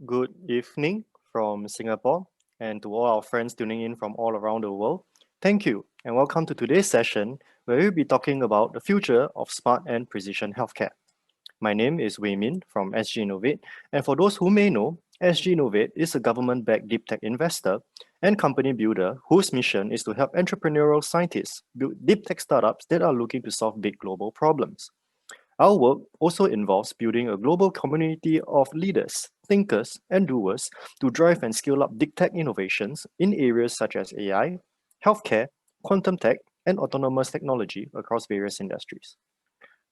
Good evening from Singapore and to all our friends tuning in from all around the world. Thank you and welcome to today's session where we'll be talking about the future of smart and precision healthcare. My name is Wei Min from SGInnovate, and for those who may know, SGInnovate is a government-backed deep tech investor and company builder whose mission is to help entrepreneurial scientists build deep tech startups that are looking to solve big global problems. Our work also involves building a global community of leaders, thinkers, and doers to drive and scale up big tech innovations in areas such as AI, healthcare, quantum tech, and autonomous technology across various industries.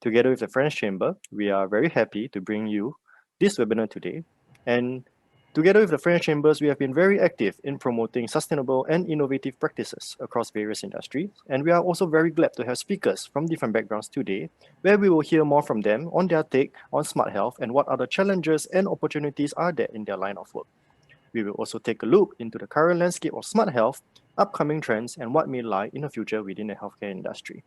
Together with the French Chamber, we are very happy to bring you this webinar today. And together with the French Chambers, we have been very active in promoting sustainable and innovative practices across various industries. And we are also very glad to have speakers from different backgrounds today, where we will hear more from them on their take on smart health and what other challenges and opportunities are there in their line of work. We will also take a look into the current landscape of smart health, upcoming trends, and what may lie in the future within the healthcare industry.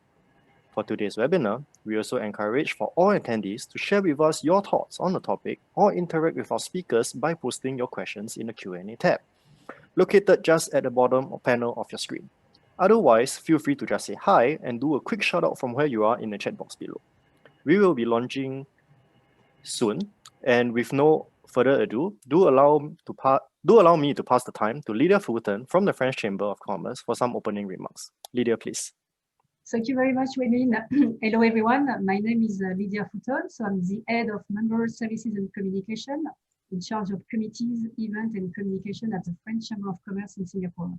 For today's webinar, we also encourage for all attendees to share with us your thoughts on the topic or interact with our speakers by posting your questions in the Q&A tab, located just at the bottom panel of your screen. Otherwise, feel free to just say hi and do a quick shout out from where you are in the chat box below. We will be launching soon, and with no further ado, do allow me to pass the time to Lydia Fulton from the French Chamber of Commerce for some opening remarks. Lydia, please. Thank you very much, Wemin. Hello, everyone. My name is Lydia Fulton. So I'm the head of Member Services and Communication, in charge of committees, event, and communication at the French Chamber of Commerce in Singapore.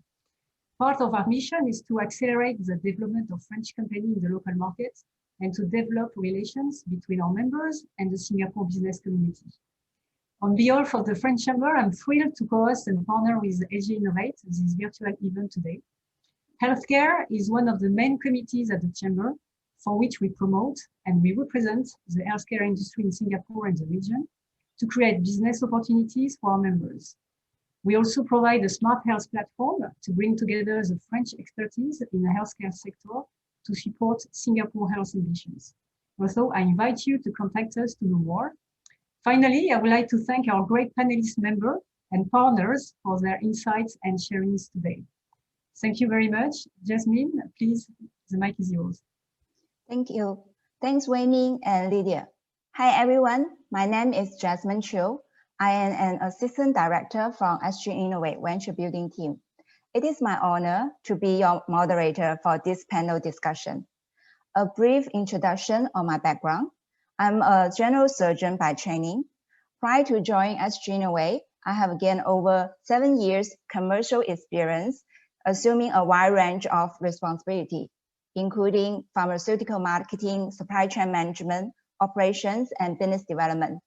Part of our mission is to accelerate the development of French companies in the local market and to develop relations between our members and the Singapore business community. On behalf of the French Chamber, I'm thrilled to co-host and partner with SGInnovate this virtual event today. Healthcare is one of the main committees at the Chamber for which we promote and we represent the healthcare industry in Singapore and the region to create business opportunities for our members. We also provide a smart health platform to bring together the French expertise in the healthcare sector to support Singapore health ambitions. Also, I invite you to contact us to know more. Finally, I would like to thank our great panelist members and partners for their insights and sharings today. Thank you very much. Jasmine, please, the mic is yours. Thank you. Thanks, Wei and Lydia. Hi, everyone. My name is Jasmine Chiu. I am an Assistant Director from SGInnovate Venture Building Team. It is my honor to be your moderator for this panel discussion. A brief introduction on my background. I'm a general surgeon by training. Prior to joining SGInnovate, I have gained over 7 years commercial experience assuming a wide range of responsibility, including pharmaceutical marketing, supply chain management, operations, and business development.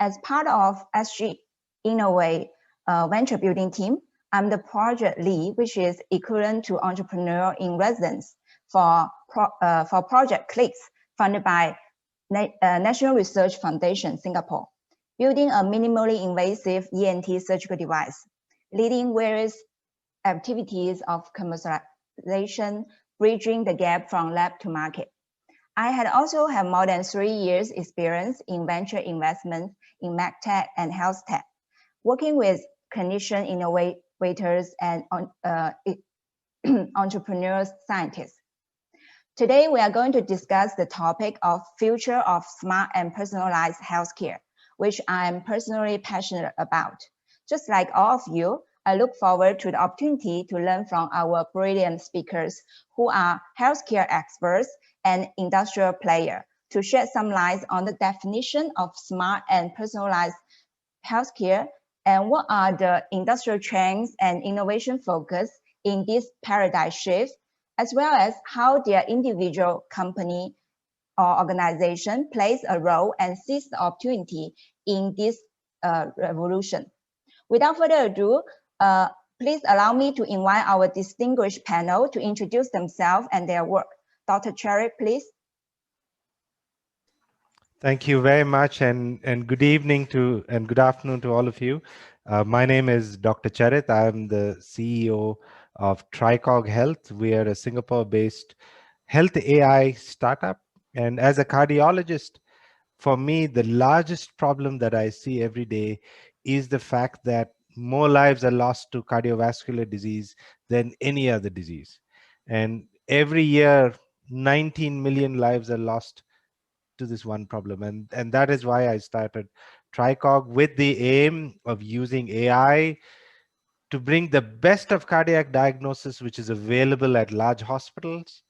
As part of SGInnovate venture building team, I'm the project lead, which is equivalent to entrepreneur in residence for Project Clicks, funded by National Research Foundation, Singapore, building a minimally invasive ENT surgical device, leading various activities of commercialization, bridging the gap from lab to market. I had also have more than 3 years experience in venture investments in MedTech and health tech, working with clinician innovators and entrepreneurs, scientists. Today, we are going to discuss the topic of future of smart and personalized healthcare, which I am personally passionate about. Just like all of you, I look forward to the opportunity to learn from our brilliant speakers who are healthcare experts and industrial players to shed some light on the definition of smart and personalized healthcare and what are the industrial trends and innovation focus in this paradigm shift, as well as how their individual company or organization plays a role and sees the opportunity in this revolution. Without further ado, please allow me to invite our distinguished panel to introduce themselves and their work. Dr. Cherry, please. Thank you very much, and good evening to and good afternoon to all of you. My name is Dr. Charit. I'm the CEO of Tricog Health. We are a Singapore-based health AI startup. And as a cardiologist, for me, the largest problem that I see every day is the fact that more lives are lost to cardiovascular disease than any other disease. And every year, 19 million lives are lost to this one problem. And that is why I started TriCog, with the aim of using AI to bring the best of cardiac diagnosis, which is available at large hospitals,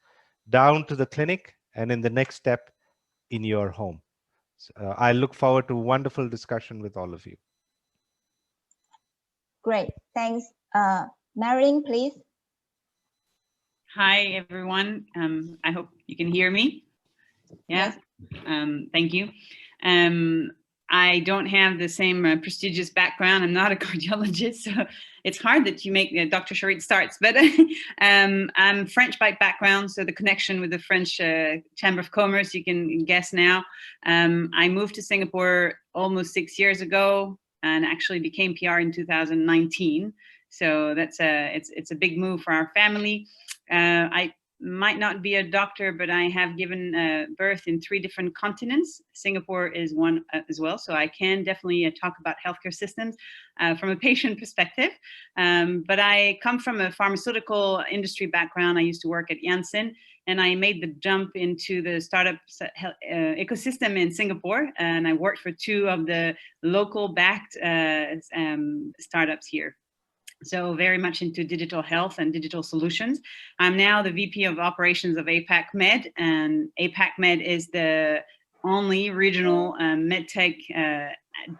down to the clinic, and in the next step, in your home. So, I look forward to a wonderful discussion with all of you. Great, thanks. Marilyn, please. Hi, everyone. I hope you can hear me. Yeah, Yes. Thank you. I don't have the same prestigious background. I'm not a cardiologist, so it's hard that you make Dr. Charit starts, but I'm French by background, so the connection with the French Chamber of Commerce, you can guess now. I moved to Singapore almost 6 years ago and actually became PR in 2019. So that's it's a big move for our family. I might not be a doctor, but I have given birth in 3 different continents. Singapore is one as well, so I can definitely talk about healthcare systems from a patient perspective. But I come from a pharmaceutical industry background. I used to work at Janssen, and I made the jump into the startup ecosystem in Singapore, and I worked for 2 of the local backed startups here. So very much into digital health and digital solutions. I'm now the VP of operations of APAC Med, and APAC Med is the only regional medtech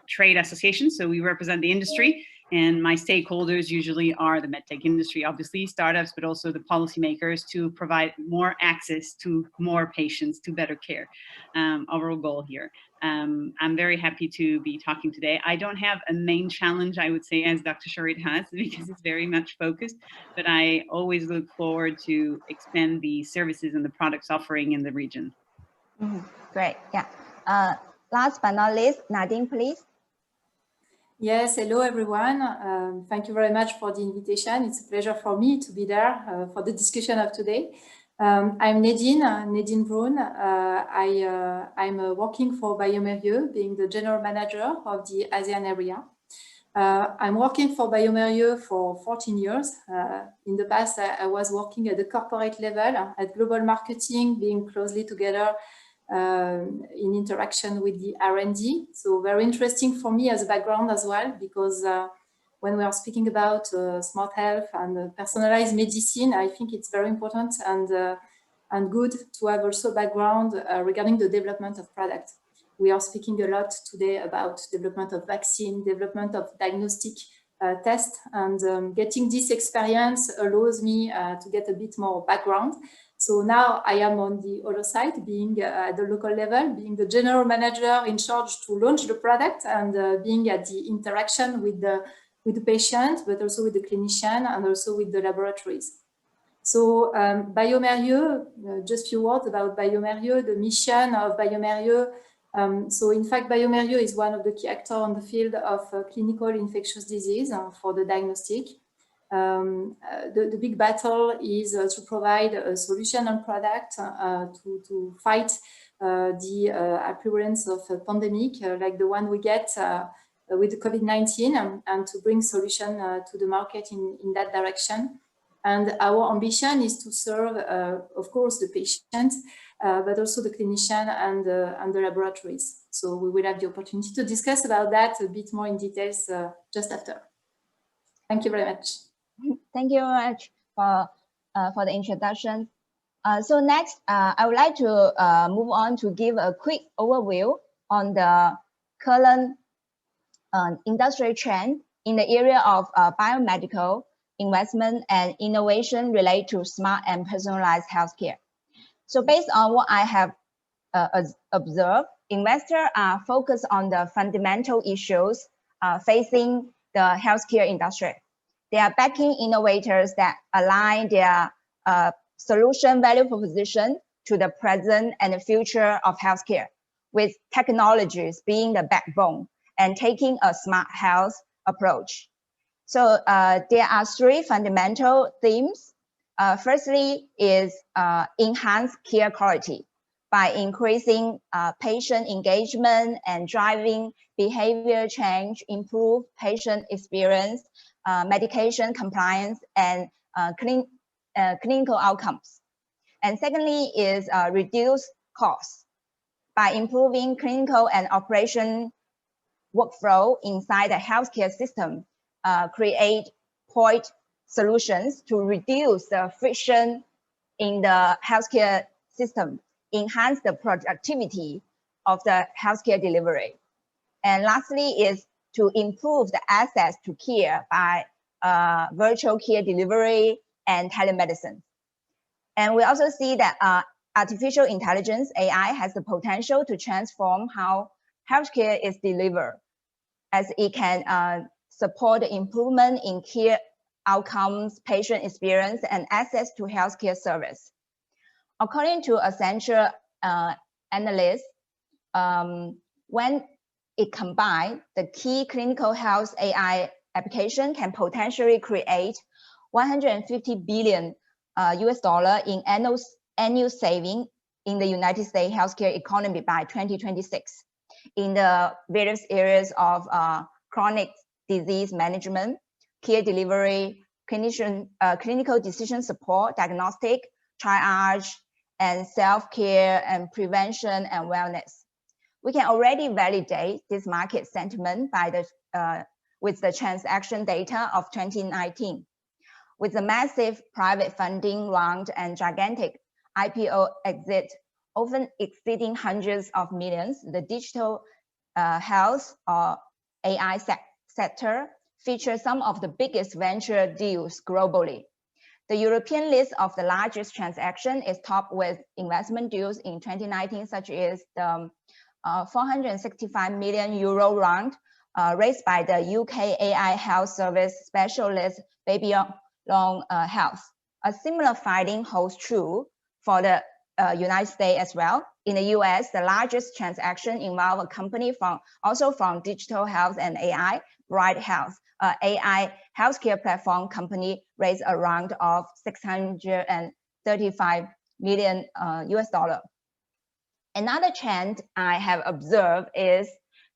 trade association. So we represent the industry, and my stakeholders usually are the medtech industry, obviously startups, but also the policymakers, to provide more access to more patients to better care. Overall goal here. I'm very happy to be talking today. I don't have a main challenge, I would say, as Dr. Charit has, because it's very much focused, but I always look forward to expand the services and the products offering in the region. Great, yeah. Last but not least, Nadine, please. Yes, hello everyone. Thank you very much for the invitation. It's a pleasure for me to be there for the discussion of today. I'm Nadine Braun. I'm working for Biomario, being the general manager of the ASEAN area. I'm working for Biomario for 14 years. In the past, I was working at the corporate level, at global marketing, being closely together in interaction with the R&D. So very interesting for me as a background as well, because when we are speaking about smart health and personalized medicine, I think it's very important and good to have also background regarding the development of products. We are speaking a lot today about development of vaccine, development of diagnostic tests, and getting this experience allows me to get a bit more background. So now I am on the other side, being at the local level, being the general manager in charge to launch the product, and being at the interaction with the patient, but also with the clinician and also with the laboratories. So Biomario, just a few words about Biomario, the mission of Biomario. So in fact, Biomario is one of the key actors on the field of clinical infectious disease for the diagnostic. The big battle is to provide a solution and product to fight the appearance of a pandemic like the one we get with the COVID-19, and to bring solution to the market in that direction. And our ambition is to serve, of course, the patient, but also the clinician and the laboratories. So we will have the opportunity to discuss about that a bit more in details just after. Thank you very much. Thank you very much for the introduction. So next, I would like to move on to give a quick overview on the current industry trend in the area of biomedical investment and innovation related to smart and personalized healthcare. So based on what I have observed, investors are focused on the fundamental issues facing the healthcare industry. They are backing innovators that align their solution value proposition to the present and the future of healthcare, with technologies being the backbone and taking a smart health approach. So there are 3 fundamental themes. Firstly is enhanced care quality by increasing patient engagement and driving behavior change, improve patient experience, medication compliance, and clinical outcomes. And secondly is reduce costs by improving clinical and operation workflow inside the healthcare system, create point solutions to reduce the friction in the healthcare system, enhance the productivity of the healthcare delivery. And lastly is to improve the access to care by virtual care delivery and telemedicine. And we also see that artificial intelligence, AI, has the potential to transform how healthcare is delivered, as it can support the improvement in care outcomes, patient experience, and access to healthcare service. According to Accenture analysts, when it combined, the key clinical health AI application can potentially create $150 billion in annual saving in the United States healthcare economy by 2026 in the various areas of chronic disease management, care delivery, clinical decision support, diagnostic, triage, and self-care and prevention and wellness. We can already validate this market sentiment by with the transaction data of 2019. With the massive private funding round and gigantic IPO exit, often exceeding hundreds of millions, the digital health or AI sector features some of the biggest venture deals globally. The European list of the largest transaction is topped with investment deals in 2019, such as the 465 million euro round raised by the UK AI health service specialist Biomario Health. A similar finding holds true for the United States as well. In the US, the largest transaction involved a company also from digital health and AI, Bright Health, AI healthcare platform company, raised a round of $635 million US. Another trend I have observed is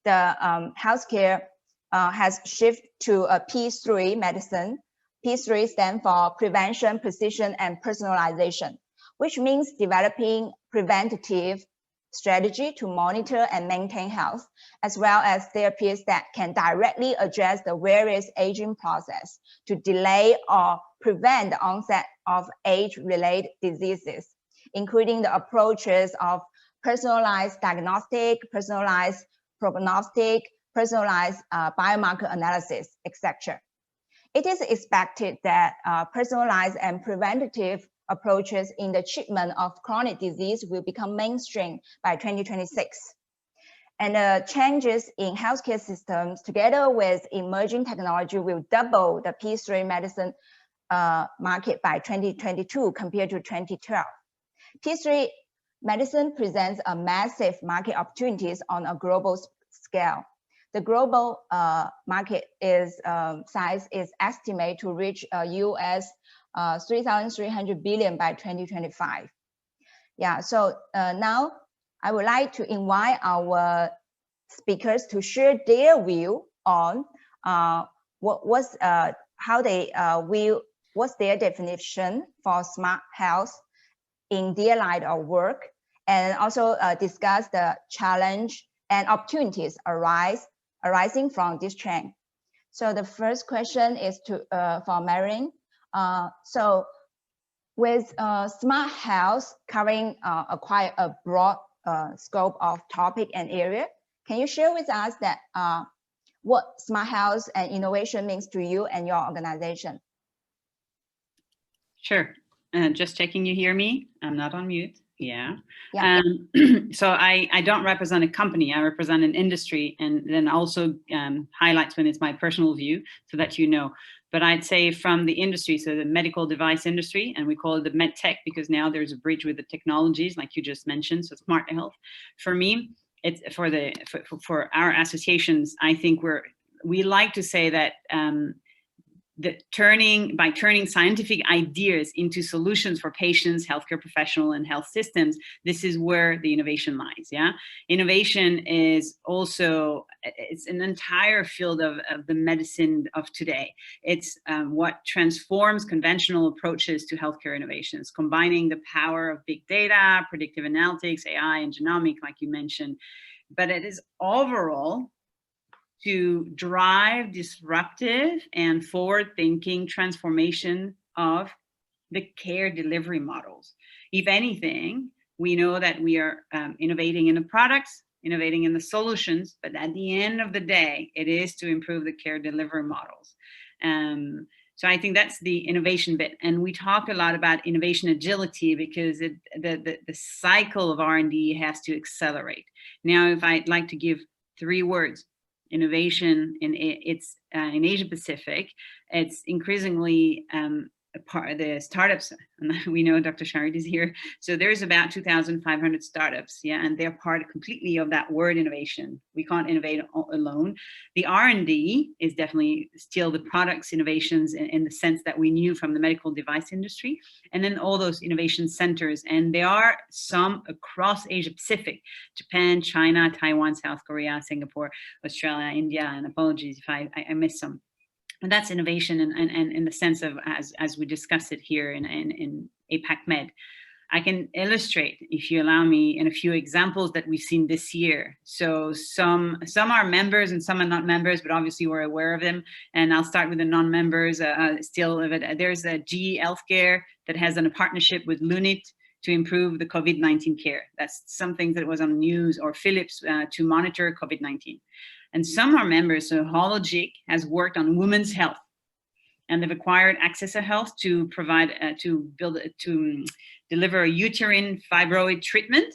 the healthcare has shifted to a P3 medicine. P3 stands for prevention, precision, and personalization, which means developing preventative strategy to monitor and maintain health, as well as therapies that can directly address the various aging process to delay or prevent the onset of age-related diseases, including the approaches of personalized diagnostic, personalized prognostic, personalized biomarker analysis, etc. It is expected that personalized and preventative approaches in the treatment of chronic disease will become mainstream by 2026. And the changes in healthcare systems, together with emerging technology, will double the P3 medicine market by 2022 compared to 2012. P3 medicine presents a massive market opportunities on a global scale. The global market size is estimated to reach US 3,300 billion by 2025. Yeah, so now I would like to invite our speakers to share their view on what's their definition for smart health in their line of work, and also discuss the challenge and opportunities arising from this trend. So the first question is for Marion. So with smart health covering quite a broad scope of topic and area, can you share with us that what smart health and innovation means to you and your organization? Sure. Just checking you hear me. I'm not on mute. Yeah. So I don't represent a company. I represent an industry, and then also highlights when it's my personal view so that you know. But I'd say from the industry, so the medical device industry, and we call it the med tech because now there's a bridge with the technologies like you just mentioned, so smart health. For me, it's for our associations, I think we like to say that by turning scientific ideas into solutions for patients, healthcare professionals, and health systems, this is where the innovation lies. Yeah, innovation is also, it's an entire field of the medicine of today. It's what transforms conventional approaches to healthcare innovations, combining the power of big data, predictive analytics, AI, and genomic, like you mentioned. But it is overall to drive disruptive and forward-thinking transformation of the care delivery models. If anything, we know that we are innovating in the products, innovating in the solutions, but at the end of the day, it is to improve the care delivery models. So I think that's the innovation bit. And we talk a lot about innovation agility because the cycle of R&D has to accelerate. Now, if I'd like to give 3 words, innovation in Asia Pacific, it's increasingly a part of the startups, and we know Dr. Charit is here. So there's about 2,500 startups, yeah, and they're part completely of that word innovation. We can't innovate alone. The R&D is definitely still the products innovations in the sense that we knew from the medical device industry, and then all those innovation centers, and there are some across Asia Pacific, Japan, China, Taiwan, South Korea, Singapore, Australia, India, and apologies if I missed some. And that's innovation and in the sense of, as we discussed it here in APAC Med. I can illustrate, if you allow me, in a few examples that we've seen this year. So some are members and some are not members, but obviously we're aware of them. And I'll start with the non-members. There's a GE Healthcare that has a partnership with Lunit to improve the COVID-19 care. That's something that was on the news, or Philips to monitor COVID-19. And some are members, so Hologic has worked on women's health, and they've acquired Accessa Health to provide, to deliver a uterine fibroid treatment.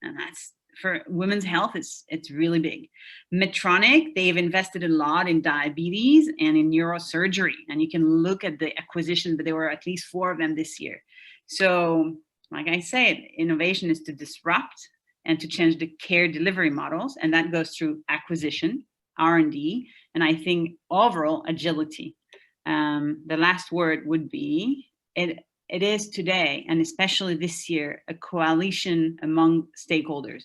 And that's for women's health, it's really big. Medtronic, they've invested a lot in diabetes and in neurosurgery. And you can look at the acquisition, but there were at least 4 of them this year. So like I said, innovation is to disrupt and to change the care delivery models. And that goes through acquisition, R&D, and I think overall agility. The last word would be, it is today, and especially this year, a coalition among stakeholders.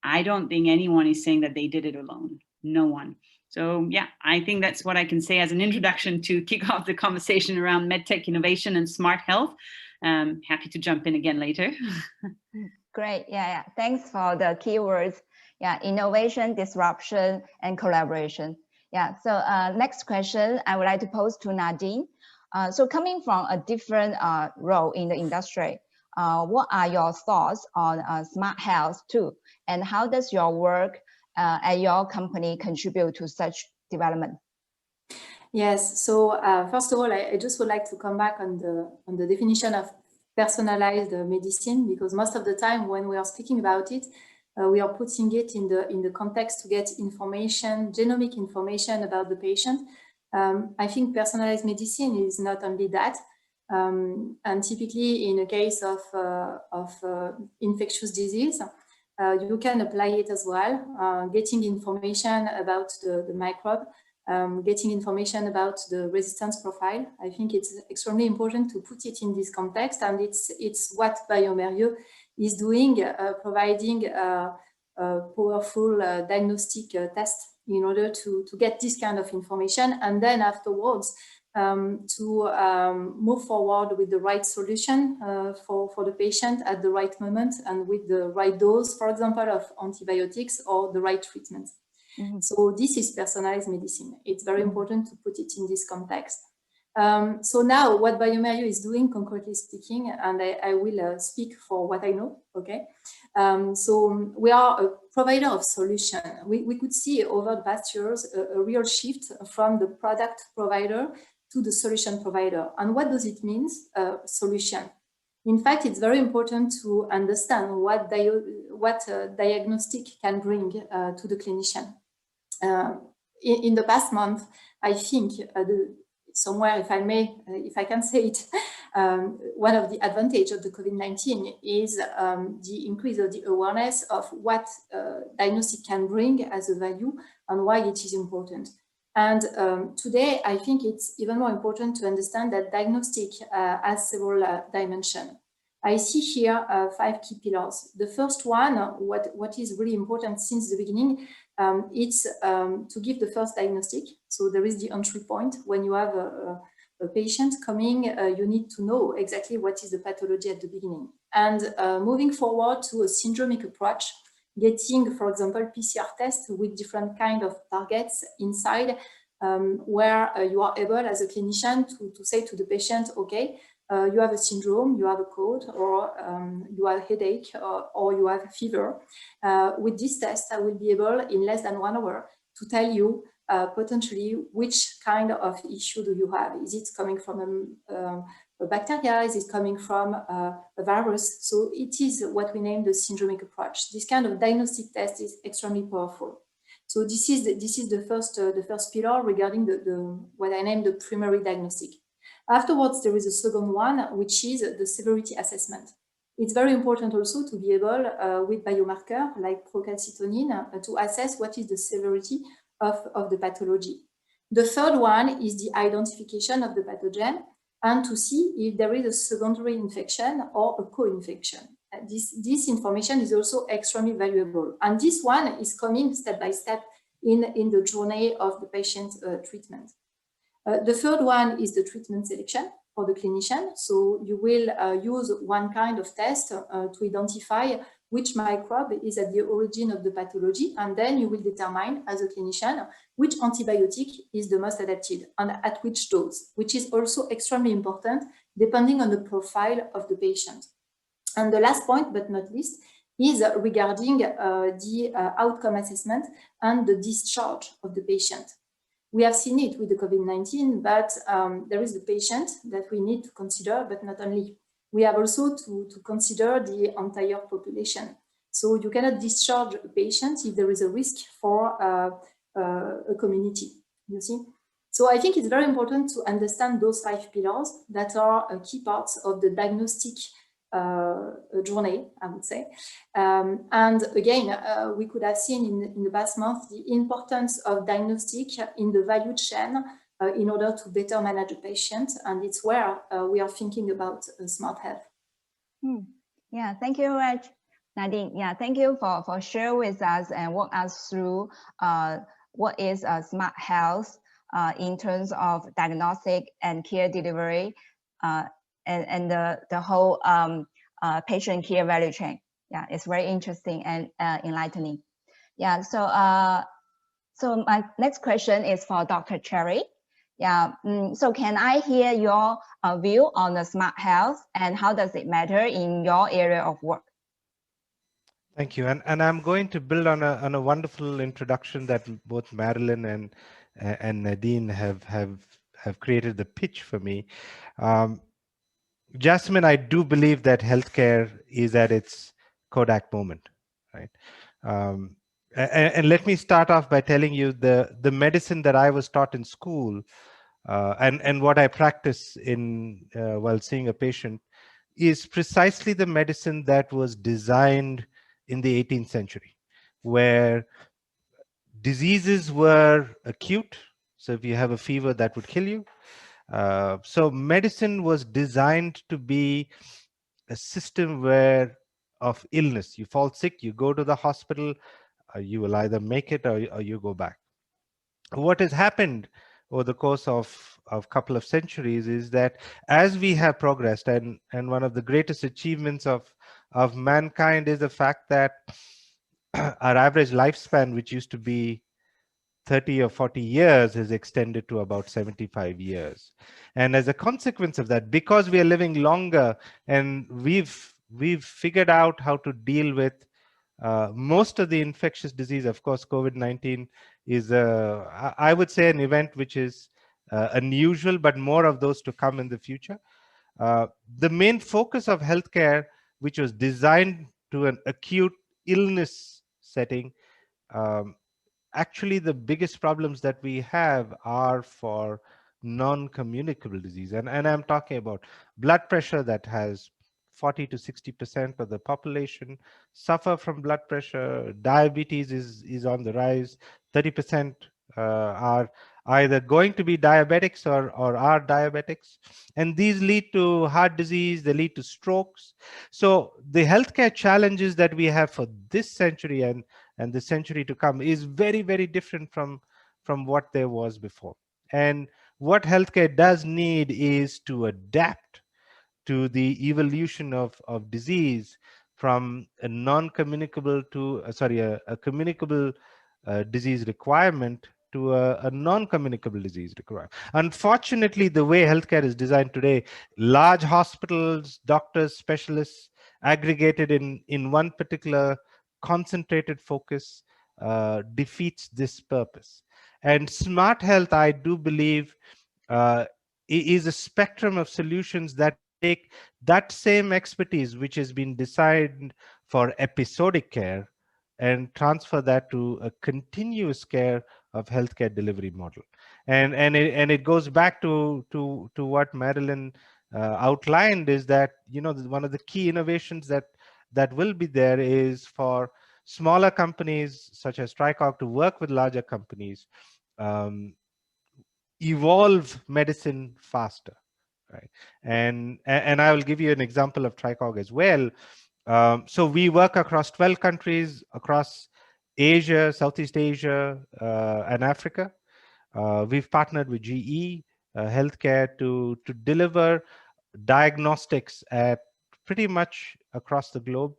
I don't think anyone is saying that they did it alone, no one. So yeah, I think that's what I can say as an introduction to kick off the conversation around medtech innovation and smart health. Happy to jump in again later. Great, yeah. Thanks for the keywords. Yeah, innovation, disruption, and collaboration. Yeah, so next question I would like to pose to Nadine. So coming from a different role in the industry, what are your thoughts on smart health too? And how does your work at your company contribute to such development? Yes, so first of all, I just would like to come back on the definition of personalized medicine, because most of the time when we are speaking about it, we are putting it in the context to get information, genomic information about the patient. I think personalized medicine is not only that, and typically in a case of infectious disease, you can apply it as well, getting information about the microbe, getting information about the resistance profile. I think it's extremely important to put it in this context, and it's what Biomario is doing, providing a powerful diagnostic test in order to get this kind of information, and then afterwards to move forward with the right solution for the patient at the right moment and with the right dose, for example, of antibiotics or the right treatment. Mm-hmm. So this is personalized medicine. It's very important to put it in this context. So now what Biomario is doing, concretely speaking, and I will speak for what I know, okay? So we are a provider of solution. We could see over the past years a real shift from the product provider to the solution provider. And what does it mean, solution? In fact, it's very important to understand what diagnostic can bring to the clinician. In the past month, I think somewhere, if I can say it, one of the advantages of the COVID-19 is the increase of the awareness of what diagnostic can bring as a value and why it is important. And today, I think it's even more important to understand that diagnostic has several dimensions. I see here 5 key pillars. The first one, what is really important since the beginning, it's to give the first diagnostic. So there is the entry point. When you have a patient coming, you need to know exactly what is the pathology at the beginning. And moving forward to a syndromic approach, getting, for example, PCR tests with different kind of targets inside, where you are able as a clinician to say to the patient, okay, you have a syndrome, you have a cold, or you have a headache, or you have a fever. With this test, I will be able, in less than 1 hour, to tell you potentially which kind of issue do you have. Is it coming from a bacteria? Is it coming from a virus? So it is what we name the syndromic approach. This kind of diagnostic test is extremely powerful. So this is the first pillar regarding the what I name the primary diagnostic. Afterwards, there is a second one, which is the severity assessment. It's very important also to be able, with biomarker like procalcitonin, to assess what is the severity of the pathology. The third one is the identification of the pathogen and to see if there is a secondary infection or a co-infection. This information is also extremely valuable. And this one is coming step by step in the journey of the patient treatment. The third one is the treatment selection for the clinician. So you will use one kind of test to identify which microbe is at the origin of the pathology, and then you will determine as a clinician which antibiotic is the most adapted and at which dose, which is also extremely important depending on the profile of the patient. And the last point, but not least, is regarding the outcome assessment and the discharge of the patient. We have seen it with the COVID-19, but there is the patient that we need to consider, but not only. We have also to consider the entire population. So you cannot discharge a patient if there is a risk for a community, you see. So I think it's very important to understand those 5 pillars that are key parts of the diagnostic journey, I would say. And again, we could have seen in the past month the importance of diagnostic in the value chain in order to better manage a patient. And it's where we are thinking about smart health. Yeah, thank you very much, Nadine. Yeah, thank you for sharing with us and walk us through what is smart health in terms of diagnostic and care delivery and the whole patient care value chain. Yeah, it's very interesting and enlightening. Yeah, so my next question is for Dr. Cherry. Yeah, so can I hear your view on the smart health and how does it matter in your area of work? Thank you, and I'm going to build on a wonderful introduction that both Marilyn and Nadine have created the pitch for me. Jasmine, I do believe that healthcare is at its Kodak moment, right? And let me start off by telling you the medicine that I was taught in school and what I practice in while seeing a patient is precisely the medicine that was designed in the 18th century, where diseases were acute. So if you have a fever, that would kill you. So medicine was designed to be a system where of illness. You fall sick, you go to the hospital, you will either make it or you go back. What has happened over the course of a couple of centuries is that as we have progressed, and one of the greatest achievements of mankind is the fact that our average lifespan, which used to be 30 or 40 years, has extended to about 75 years. And as a consequence of that, because we are living longer and we've figured out how to deal with most of the infectious disease. Of course, COVID-19 is, I would say, an event which is unusual, but more of those to come in the future. The main focus of healthcare, which was designed to an acute illness setting, actually the biggest problems that we have are for non-communicable disease. And I'm talking about blood pressure that has 40 to 60% of the population suffer from blood pressure. Diabetes is on the rise. 30% are either going to be diabetics or are diabetics. And these lead to heart disease, they lead to strokes. So the healthcare challenges that we have for this century and the century to come is very, very different from what there was before. And what healthcare does need is to adapt to the evolution of disease from a non-communicable to a communicable disease requirement to a non-communicable disease requirement. Unfortunately, the way healthcare is designed today, large hospitals, doctors, specialists aggregated in one particular concentrated focus defeats this purpose. And smart health, I do believe, uh, is a spectrum of solutions that take that same expertise which has been designed for episodic care and transfer that to a continuous care of healthcare delivery model. And it goes back to what Marilyn outlined, is that, you know, one of the key innovations that will be there is for smaller companies such as TriCog to work with larger companies, evolve medicine faster, right? And I will give you an example of TriCog as well. So we work across 12 countries across Asia, Southeast Asia, and Africa. We've partnered with GE Healthcare to deliver diagnostics at pretty much across the globe.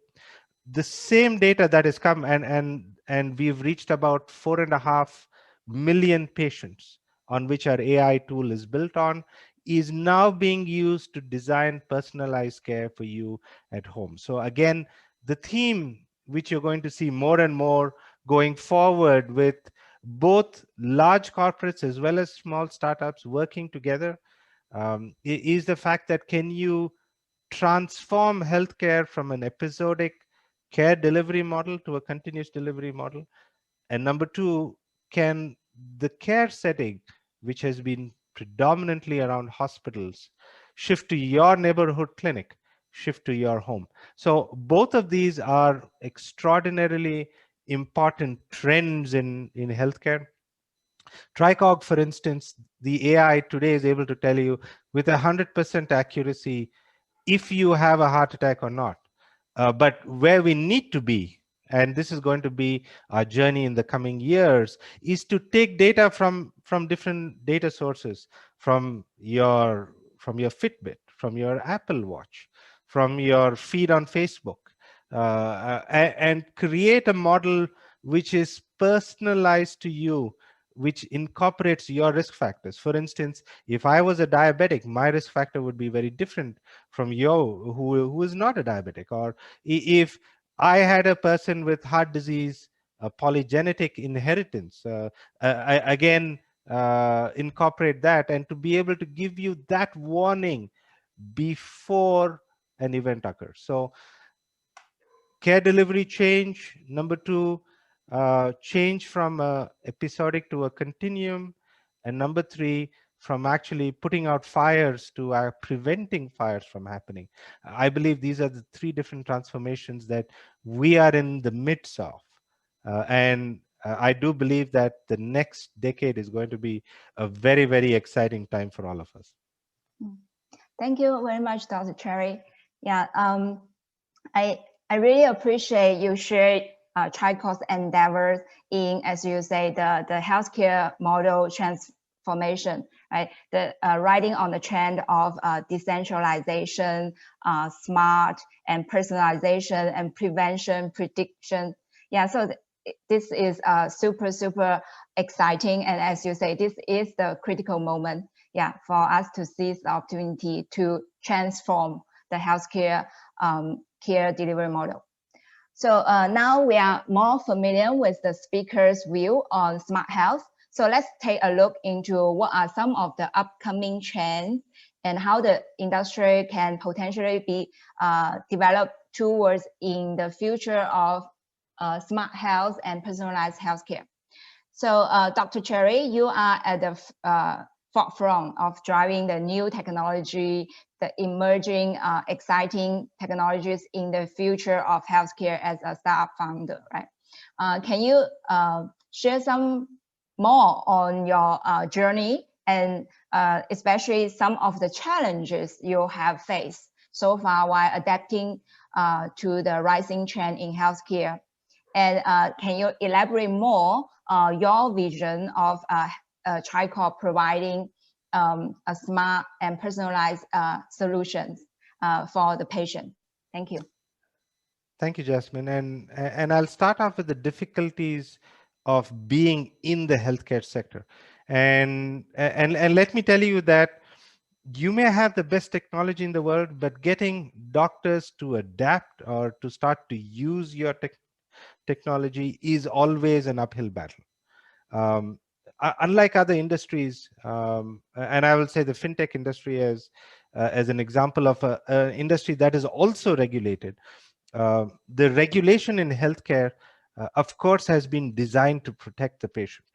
The same data that has come, and we've reached about 4.5 million patients on which our AI tool is built on, is now being used to design personalized care for you at home. So again, the theme which you're going to see more and more going forward with both large corporates as well as small startups working together, is the fact that can you transform healthcare from an episodic care delivery model to a continuous delivery model? And number two, can the care setting, which has been predominantly around hospitals, shift to your neighborhood clinic, shift to your home? So both of these are extraordinarily important trends in healthcare. TriCog, for instance, the AI today is able to tell you with 100% accuracy if you have a heart attack or not. But where we need to be, and this is going to be our journey in the coming years, is to take data from different data sources, from your Fitbit, from your Apple Watch, from your feed on Facebook, and create a model which is personalized to you, which incorporates your risk factors. For instance, if I was a diabetic, my risk factor would be very different from you who is not a diabetic. Or if I had a person with heart disease, polygenetic inheritance, again, incorporate that, and to be able to give you that warning before an event occurs. So care delivery change. Number two, change from episodic to a continuum. And number three, from actually putting out fires to preventing fires from happening. I believe these are the three different transformations that we are in the midst of. And I do believe that the next decade is going to be a very, very exciting time for all of us. Thank you very much, Dr. Cherry. Yeah, I really appreciate you share TriCog's endeavors in, as you say, the healthcare model transformation, right? The riding on the trend of decentralization, smart and personalization and prevention, prediction. Yeah, so this is super, super exciting. And as you say, this is the critical moment, yeah, for us to seize the opportunity to transform the healthcare care delivery model. So now we are more familiar with the speaker's view on smart health. So let's take a look into what are some of the upcoming trends and how the industry can potentially be developed towards in the future of smart health and personalized healthcare. So Dr. Cherry, you are at the forefront of driving the new technology, the emerging exciting technologies in the future of healthcare as a startup founder, right? Can you share some more on your journey and especially some of the challenges you have faced so far while adapting to the rising trend in healthcare. And can you elaborate more your vision of TriCorp providing a smart and personalized solutions for the patient? Thank you. Thank you, Jasmine. And I'll start off with the difficulties of being in the healthcare sector. And let me tell you that you may have the best technology in the world, but getting doctors to adapt or to start to use your technology is always an uphill battle. Unlike other industries, and I will say the fintech industry as an example of an industry that is also regulated. The regulation in healthcare, of course, has been designed to protect the patient.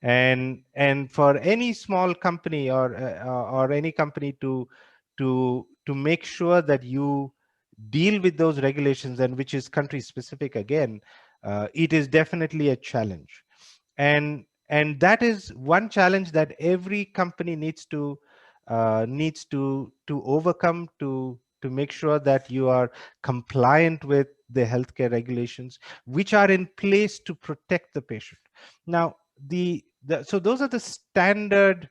And for any small company or any company to make sure that you deal with those regulations, and which is country specific again, it is definitely a challenge. And that is one challenge that every company needs to overcome to make sure that you are compliant with the healthcare regulations which are in place to protect the patient. Now, so those are the standard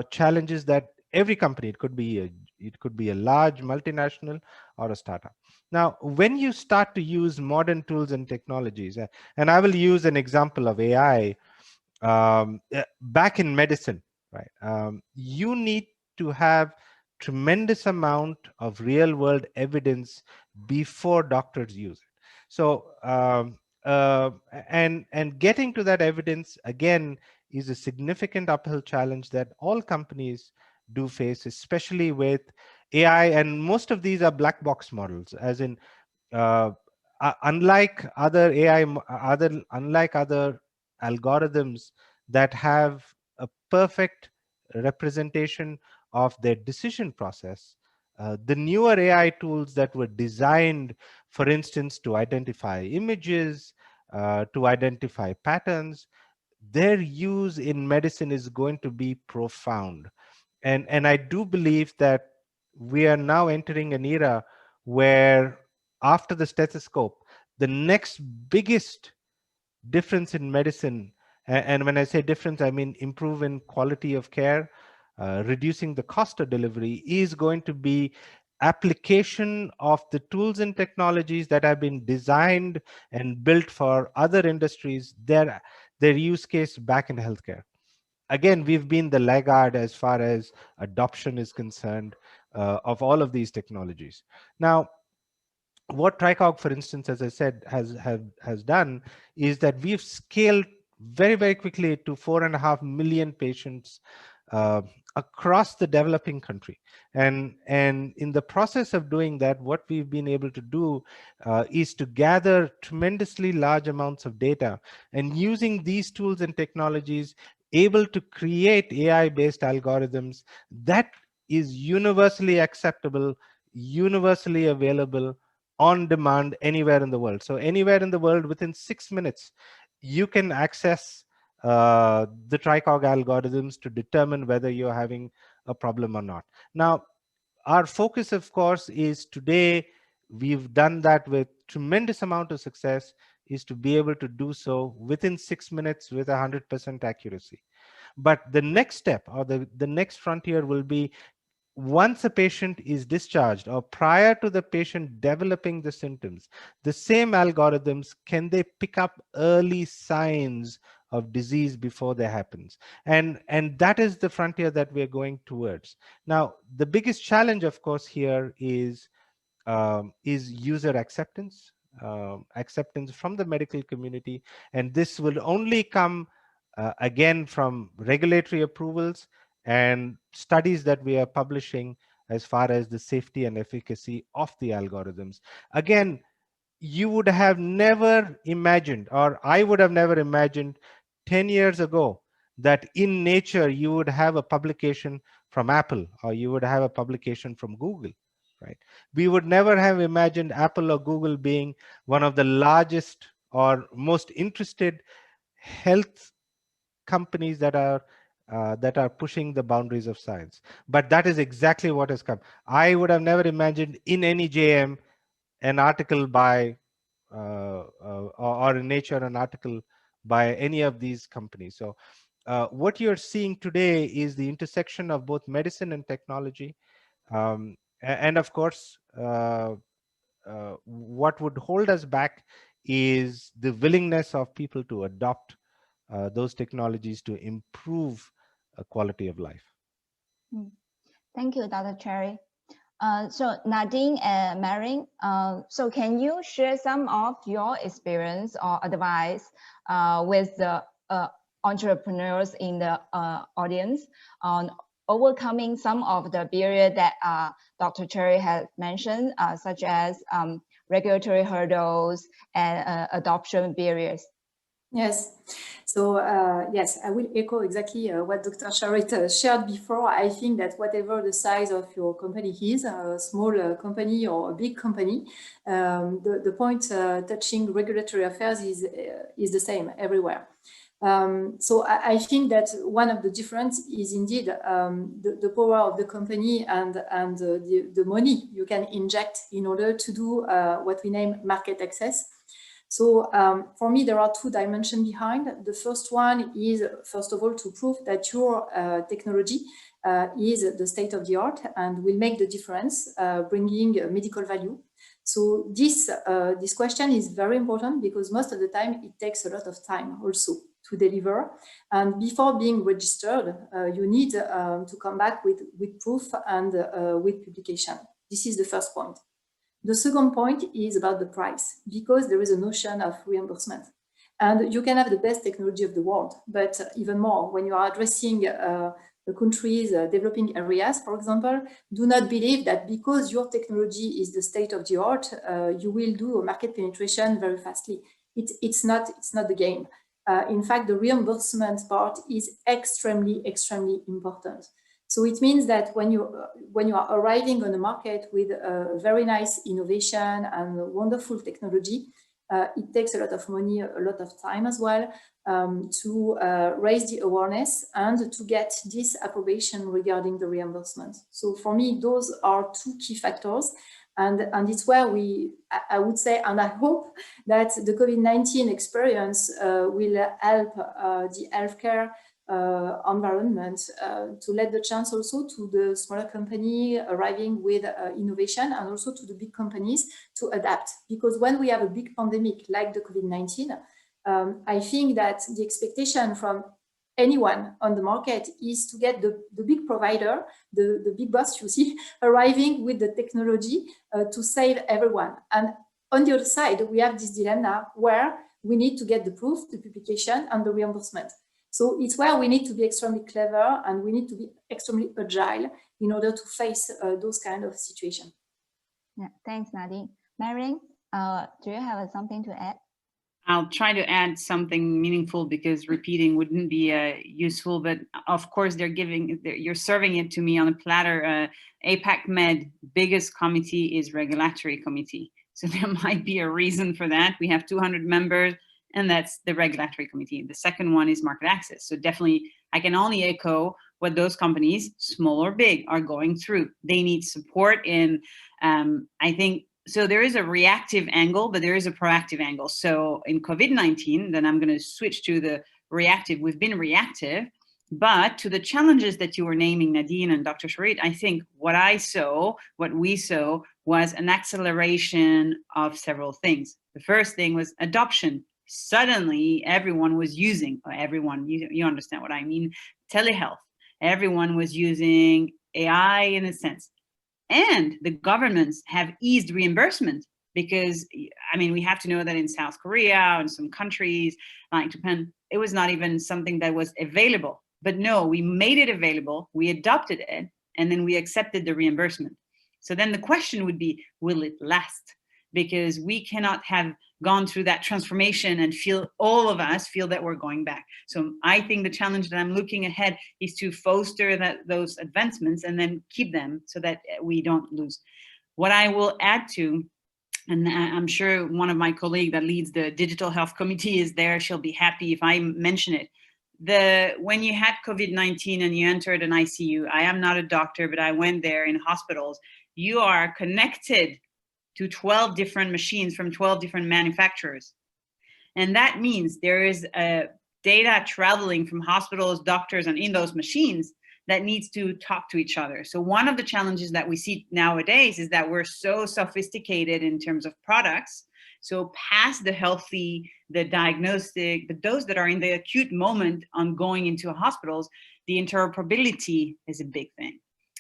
challenges that every company, it could be a large multinational or a startup. Now, when you start to use modern tools and technologies, and I will use an example of AI, back in medicine, right? You need to have tremendous amount of real world evidence before doctors use it. So and getting to that evidence again is a significant uphill challenge that all companies do face, especially with AI. And most of these are black box models, as in uh, unlike other unlike other algorithms that have a perfect representation of their decision process. The newer AI tools that were designed, for instance, to identify images, to identify patterns, their use in medicine is going to be profound. And I do believe that we are now entering an era where, after the stethoscope, the next biggest difference in medicine, and when I say difference, I mean improve in quality of care, reducing the cost of delivery, is going to be application of the tools and technologies that have been designed and built for other industries, their use case back in healthcare. Again, we've been the laggard as far as adoption is concerned of all of these technologies. Now, what TriCog, for instance, as I said, has done is that we've scaled very, very quickly to 4.5 million patients across the developing country. And in the process of doing that, what we've been able to do is to gather tremendously large amounts of data, and using these tools and technologies, able to create AI-based algorithms that is universally acceptable, universally available, on demand, anywhere in the world. So anywhere in the world, within 6 minutes, you can access the TriCog algorithms to determine whether you're having a problem or not. Now, our focus, of course, is today, we've done that with tremendous amount of success, is to be able to do so within 6 minutes with 100% accuracy. But the next step, or the next frontier, will be once a patient is discharged or prior to the patient developing the symptoms, the same algorithms, can they pick up early signs of disease before they happens? And that is the frontier that we're going towards. Now, the biggest challenge, of course, here is user acceptance, acceptance from the medical community. And this will only come again from regulatory approvals and studies that we are publishing as far as the safety and efficacy of the algorithms. Again, you would have never imagined, or I would have never imagined 10 years ago, that in Nature you would have a publication from Apple, or you would have a publication from Google, right? We would never have imagined Apple or Google being one of the largest or most interested health companies that are pushing the boundaries of science. But that is exactly what has come. I would have never imagined in any JM an article by or in Nature an article by any of these companies. So what you're seeing today is the intersection of both medicine and technology. And of course, what would hold us back is the willingness of people to adopt those technologies to improve quality of life. Thank you, Dr. Cherry. So Nadine and Marin, so can you share some of your experience or advice with the entrepreneurs in the audience on overcoming some of the barriers that Dr. Cherry has mentioned, such as regulatory hurdles and adoption barriers? Yes, so yes, I will echo exactly what Dr. Charlotte shared before. I think that whatever the size of your company is, a small company or a big company, the point touching regulatory affairs is the same everywhere. So I think that one of the difference is indeed the power of the company and the money you can inject in order to do what we name market access. So for me, there are two dimensions behind. The first one is, first of all, to prove that your technology is the state of the art and will make the difference, bringing medical value. So this question is very important because most of the time it takes a lot of time also to deliver. And before being registered, you need to come back with proof and with publication. This is the first point. The second point is about the price, because there is a notion of reimbursement. And you can have the best technology of the world, but even more, when you are addressing the countries, developing areas, for example, do not believe that because your technology is the state of the art, you will do a market penetration very fastly. It's not the game. In fact, the reimbursement part is extremely important. So it means that when you are arriving on the market with a very nice innovation and wonderful technology, it takes a lot of money, a lot of time as well, to raise the awareness and to get this approbation regarding the reimbursement. So for me, those are two key factors. And it's where I would say, and I hope that the COVID-19 experience will help the healthcare environment to let the chance also to the smaller company arriving with innovation, and also to the big companies to adapt. Because when we have a big pandemic like the COVID-19, I think that the expectation from anyone on the market is to get the big provider, the big boss, you see, arriving with the technology to save everyone. And on the other side, we have this dilemma where we need to get the proof, the publication, and the reimbursement. So it's where we need to be extremely clever and we need to be extremely agile in order to face those kind of situations. Yeah, thanks, Nadine. Marin, do you have something to add? I'll try to add something meaningful because repeating wouldn't be useful, but of course you're serving it to me on a platter. APAC Med biggest committee is regulatory committee. So there might be a reason for that. We have 200 members and that's the regulatory committee. The second one is market access. So definitely I can only echo what those companies, small or big, are going through. They need support in, I think, so there is a reactive angle, but there is a proactive angle. So in COVID-19, then I'm going to switch to the reactive. We've been reactive, but to the challenges that you were naming, Nadine and Dr. Charit, I think what we saw was an acceleration of several things. The first thing was adoption. Suddenly everyone was using, you understand what I mean, telehealth. Everyone was using AI in a sense. And the governments have eased reimbursement because, I mean, we have to know that in South Korea and some countries like Japan, it was not even something that was available. But no, we made it available, we adopted it, and then we accepted the reimbursement. So then the question would be, will it last? Because we cannot have gone through that transformation and all of us feel that we're going back. So I think the challenge that I'm looking ahead is to foster those advancements and then keep them so that we don't lose. What I will add to, and I'm sure one of my colleagues that leads the digital health committee is there, she'll be happy if I mention it. when you had COVID-19 and you entered an ICU, I am not a doctor, but I went there in hospitals, you are connected to 12 different machines from 12 different manufacturers. And that means there is data traveling from hospitals, doctors, and in those machines that needs to talk to each other. So one of the challenges that we see nowadays is that we're so sophisticated in terms of products. So past the healthy, the diagnostic, but those that are in the acute moment on going into hospitals, the interoperability is a big thing.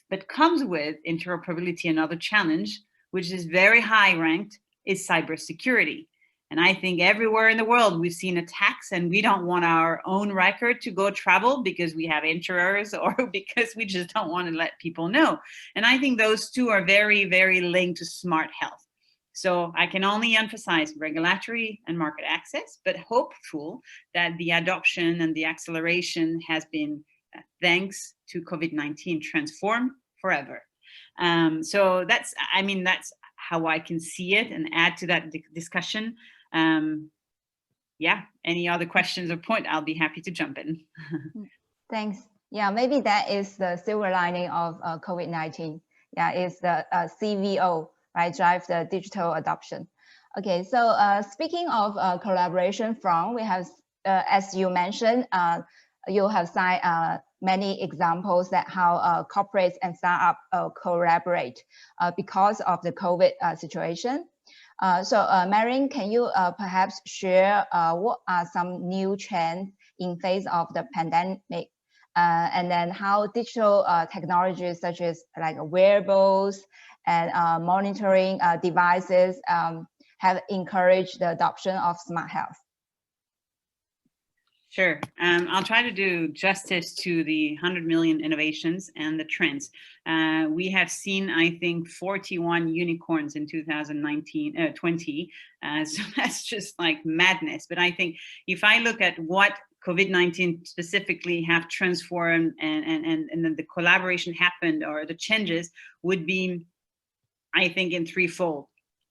But comes with interoperability, another challenge, which is very high ranked, is cybersecurity. And I think everywhere in the world we've seen attacks, and we don't want our own record to go travel because we have insurers or because we just don't want to let people know. And I think those two are very, very linked to smart health. So I can only emphasize regulatory and market access, but hopeful that the adoption and the acceleration has been, thanks to COVID-19, transformed forever. So that's how I can see it and add to that discussion. Yeah, any other questions or point, I'll be happy to jump in. Thanks. Yeah, maybe that is the silver lining of COVID-19. Yeah, it's the CVO, right, drive the digital adoption. Okay, so speaking of collaboration front, we have, as you mentioned, you have signed many examples that how corporates and startups collaborate because of the COVID situation. So Marion, can you perhaps share what are some new trends in face of the pandemic, and then how digital technologies such as like wearables and monitoring devices have encouraged the adoption of smart health? Sure. I'll try to do justice to the 100 million innovations and the trends. We have seen, I think, 41 unicorns in 2020. So that's just like madness. But I think if I look at what COVID-19 specifically have transformed and then the collaboration happened, or the changes would be, I think, in threefold.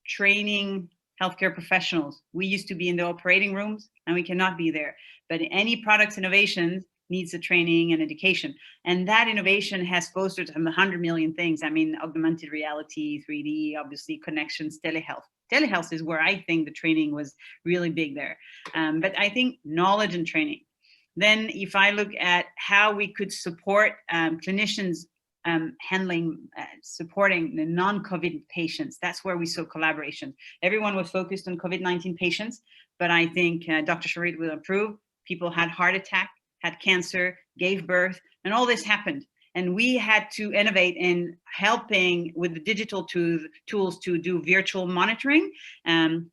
Training healthcare professionals. We used to be in the operating rooms and we cannot be there. But any products innovation needs the training and education. And that innovation has fostered 100 million things. I mean, augmented reality, 3D, obviously connections, telehealth. Telehealth is where I think the training was really big there. But I think knowledge and training. Then if I look at how we could support clinicians supporting the non-COVID patients, that's where we saw collaboration. Everyone was focused on COVID-19 patients, but I think Dr. Charit will approve. People had heart attack, had cancer, gave birth, and all this happened. And we had to innovate in helping with the digital tools to do virtual monitoring,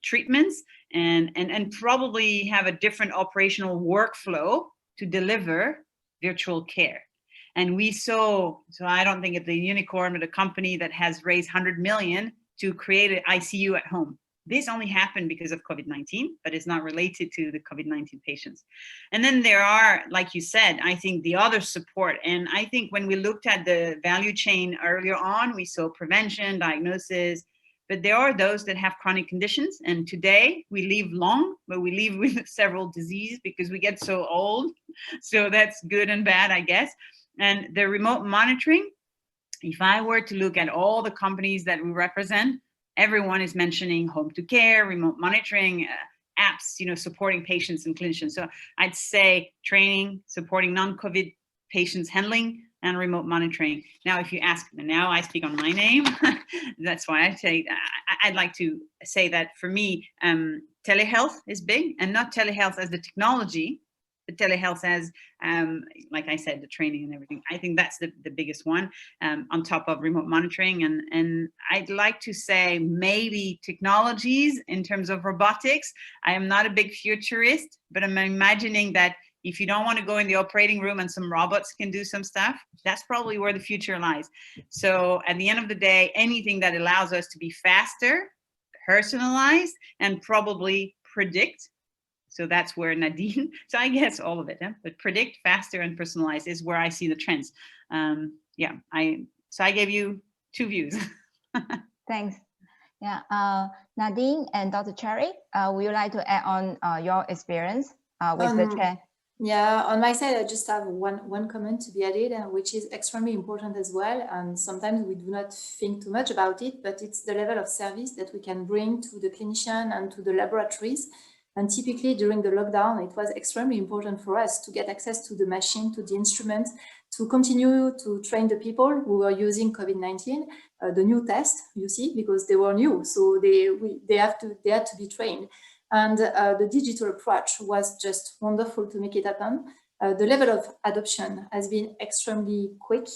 treatments, and probably have a different operational workflow to deliver virtual care. And we saw, so I don't think it's a unicorn, but a company that has raised 100 million to create an ICU at home. This only happened because of COVID-19, but it's not related to the COVID-19 patients. And then there are, like you said, I think the other support. And I think when we looked at the value chain earlier on, we saw prevention, diagnosis, but there are those that have chronic conditions. And today we live long, but we live with several diseases because we get so old. So that's good and bad, I guess. And the remote monitoring, if I were to look at all the companies that we represent, everyone is mentioning home to care, remote monitoring, apps, supporting patients and clinicians. So I'd say training, supporting non-COVID patients handling, and remote monitoring. Now, if you ask, now I speak on my name. That's why I say, I'd like to say that for me, telehealth is big, and not telehealth as the technology, but telehealth as, like I said, the training and everything. I think that's the biggest one, on top of remote monitoring. And I'd like to say maybe technologies in terms of robotics. I am not a big futurist, but I'm imagining that if you don't want to go in the operating room and some robots can do some stuff, that's probably where the future lies. So at the end of the day, anything that allows us to be faster, personalized, and probably predict. So that's where Nadine, so I guess all of it, but predict, faster, and personalized is where I see the trends. Yeah, so I gave you two views. Thanks. Yeah, Nadine and Dr. Cherry, would you like to add on your experience with the trend? Yeah, on my side, I just have one comment to be added, which is extremely important as well. And sometimes we do not think too much about it, but it's the level of service that we can bring to the clinician and to the laboratories. And typically during the lockdown, it was extremely important for us to get access to the machine, to the instrument, to continue to train the people who were using COVID-19, the new test, you see, because they were new, so they had to be trained. And the digital approach was just wonderful to make it happen. The level of adoption has been extremely quick.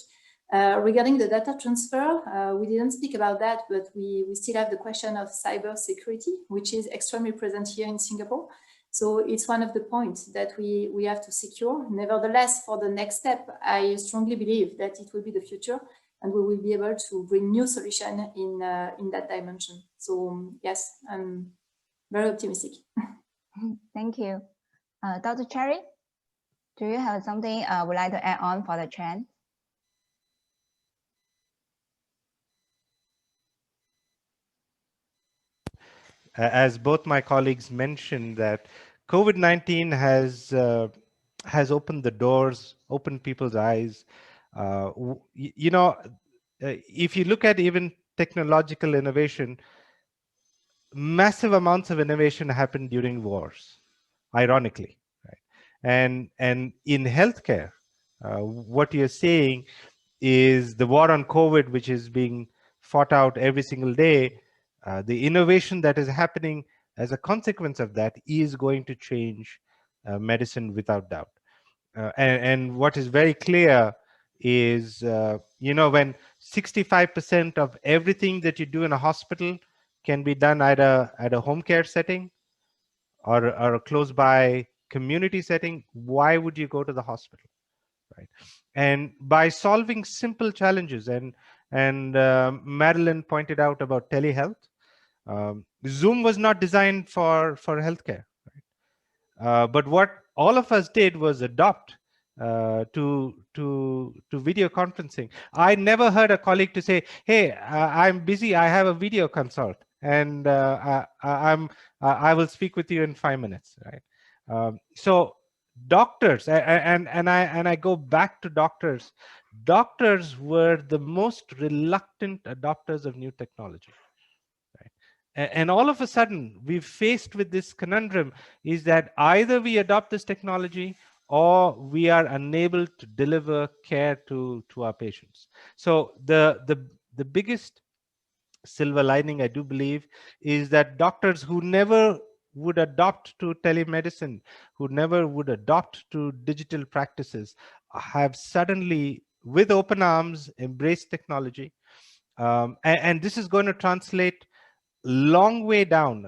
Regarding the data transfer, we didn't speak about that, but we still have the question of cyber security, which is extremely present here in Singapore. So it's one of the points that we have to secure. Nevertheless, for the next step, I strongly believe that it will be the future, and we will be able to bring new solution in that dimension. So yes, I'm very optimistic. Thank you. Dr. Cherry, do you have something would like to add on for the trend? As both my colleagues mentioned, that COVID-19 has opened the doors, opened people's eyes. You know, if you look at even technological innovation, massive amounts of innovation happened during wars, ironically, right? And in healthcare, what you're saying is the war on COVID, which is being fought out every single day. The innovation that is happening as a consequence of that is going to change medicine without doubt. And what is very clear is, you know, when 65% of everything that you do in a hospital can be done either at a home care setting or a close by community setting, why would you go to the hospital, right? And by solving simple challenges, and Madeline pointed out about telehealth, Zoom was not designed for healthcare, right? But what all of us did was adopt to video conferencing. I never heard a colleague to say, "Hey, I'm busy. I have a video consult, and I will speak with you in 5 minutes." Right? So doctors, and I go back to doctors. Doctors were the most reluctant adopters of new technology. And all of a sudden, we're faced with this conundrum, is that either we adopt this technology or we are unable to deliver care to our patients. So the biggest silver lining, I do believe, is that doctors who never would adopt to telemedicine, who never would adopt to digital practices, have suddenly, with open arms, embraced technology. And this is going to translate long way down.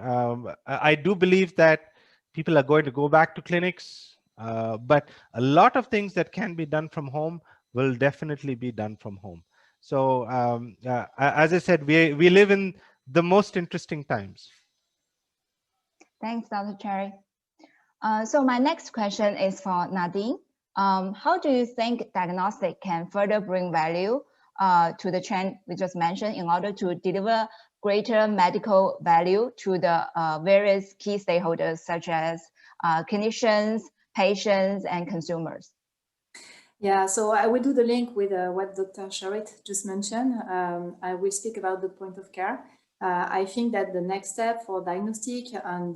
I do believe that people are going to go back to clinics, but a lot of things that can be done from home will definitely be done from home. So as I said, we live in the most interesting times. Thanks, Dr. Cherry. So my next question is for Nadine. How do you think diagnostic can further bring value to the trend we just mentioned in order to deliver greater medical value to the various key stakeholders such as clinicians, patients, and consumers? Yeah, so I will do the link with what Dr. Sharit just mentioned. I will speak about the point of care. I think that the next step for diagnostic, and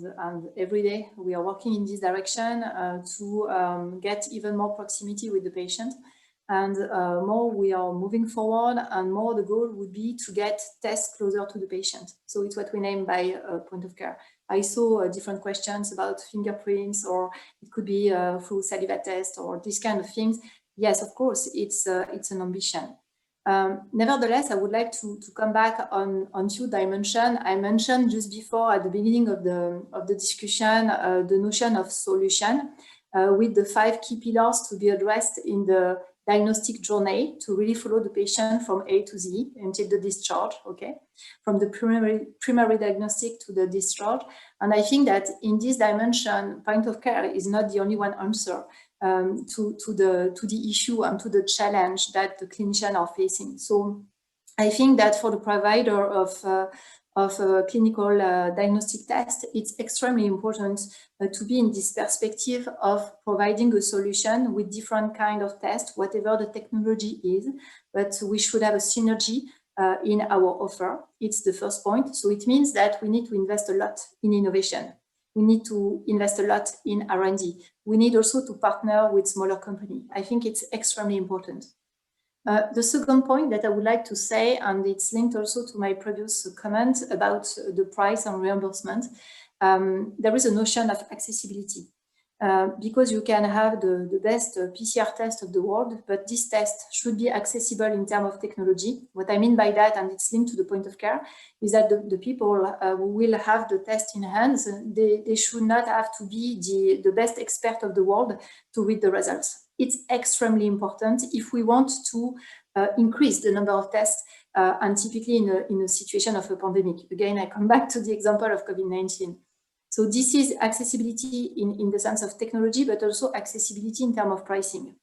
every day we are working in this direction to get even more proximity with the patient. And more we are moving forward, and more the goal would be to get tests closer to the patient. So it's what we name by point of care. I saw different questions about fingerprints, or it could be through saliva test or these kind of things. Yes, of course, it's an ambition. Nevertheless, I would like to come back on two dimensions. I mentioned just before at the beginning of the discussion the notion of solution with the 5 key pillars to be addressed in the diagnostic journey to really follow the patient from A to Z until the discharge, okay? From the primary diagnostic to the discharge. And I think that in this dimension, point of care is not the only one answer to the issue and to the challenge that the clinicians are facing. So I think that for the provider of of a clinical diagnostic test, it's extremely important to be in this perspective of providing a solution with different kind of tests, whatever the technology is, but we should have a synergy in our offer. It's the first point. So it means that we need to invest a lot in innovation. We need to invest a lot in R&D. We need also to partner with smaller companies. I think it's extremely important. The second point that I would like to say, and it's linked also to my previous comment about the price and reimbursement, there is a notion of accessibility. Because you can have the best PCR test of the world, but this test should be accessible in terms of technology. What I mean by that, and it's linked to the point of care, is that the people who will have the test in hands, they should not have to be the best expert of the world to read the results. It's extremely important if we want to increase the number of tests, and typically in a situation of a pandemic. Again, I come back to the example of COVID-19. So this is accessibility in the sense of technology, but also accessibility in terms of pricing.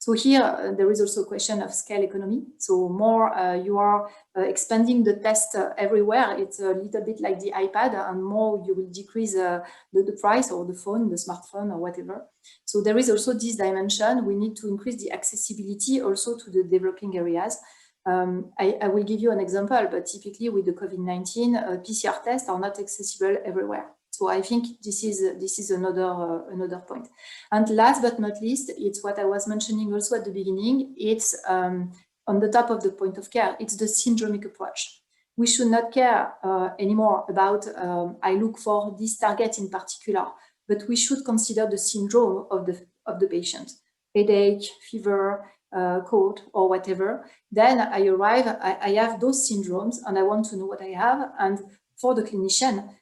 So here, there is also a question of scale economy. So more you are expanding the test everywhere, it's a little bit like the iPad, and more you will decrease the price, or the phone, the smartphone, or whatever. So there is also this dimension. We need to increase the accessibility also to the developing areas. I will give you an example, but typically with the COVID-19, PCR tests are not accessible everywhere. So I think this is another point. And last but not least, it's what I was mentioning also at the beginning. It's on the top of the point of care. It's the syndromic approach. We should not care anymore about I look for this target in particular, but we should consider the syndrome of the patient: headache, fever, cold, or whatever. Then I arrive. I have those syndromes, and I want to know what I have. And for the clinician,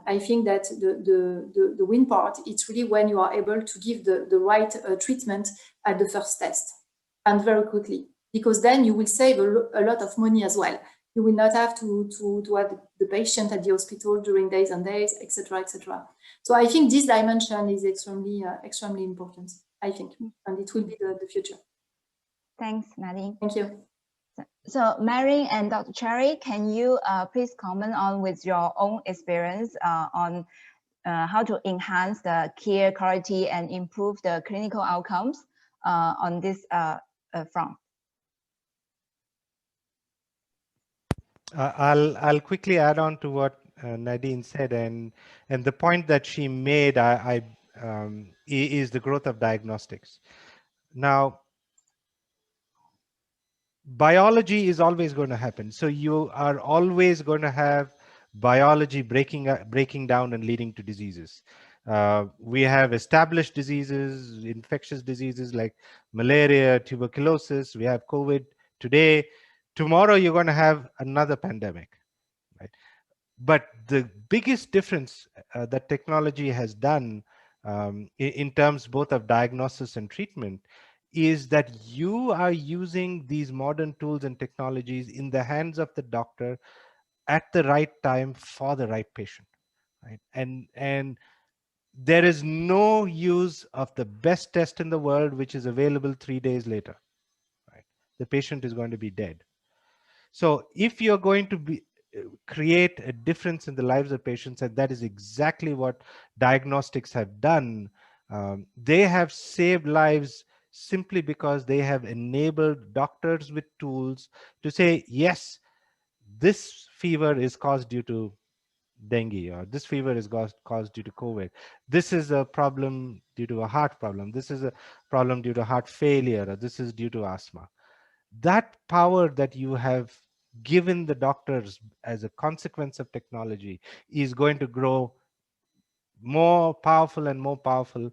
I think that the win part, it's really when you are able to give the right treatment at the first test, and very quickly, because then you will save a lot of money as well. You will not have to have the patient at the hospital during days and days, etc., etc. So I think this dimension is extremely important, I think, and it will be the future. Thanks, Nadine. Thank you. So Mary and Dr. Cherry, can you please comment on with your own experience on how to enhance the care quality and improve the clinical outcomes on this front? I'll quickly add on to what Nadine said, and the point that she made is the growth of diagnostics. Now, biology is always going to happen. So you are always going to have biology breaking down and leading to diseases. We have established diseases, infectious diseases like malaria, tuberculosis. We have COVID today. Tomorrow, you're going to have another pandemic, right? But the biggest difference that technology has done in terms both of diagnosis and treatment is that you are using these modern tools and technologies in the hands of the doctor at the right time for the right patient, right? And there is no use of the best test in the world which is available 3 days later, right? The patient is going to be dead. So if you're going to create a difference in the lives of patients, and that is exactly what diagnostics have done, they have saved lives simply because they have enabled doctors with tools to say, yes, this fever is caused due to dengue, or this fever is caused due to COVID. This is a problem due to a heart problem. This is a problem due to heart failure, or this is due to asthma. That power that you have given the doctors as a consequence of technology is going to grow more powerful and more powerful.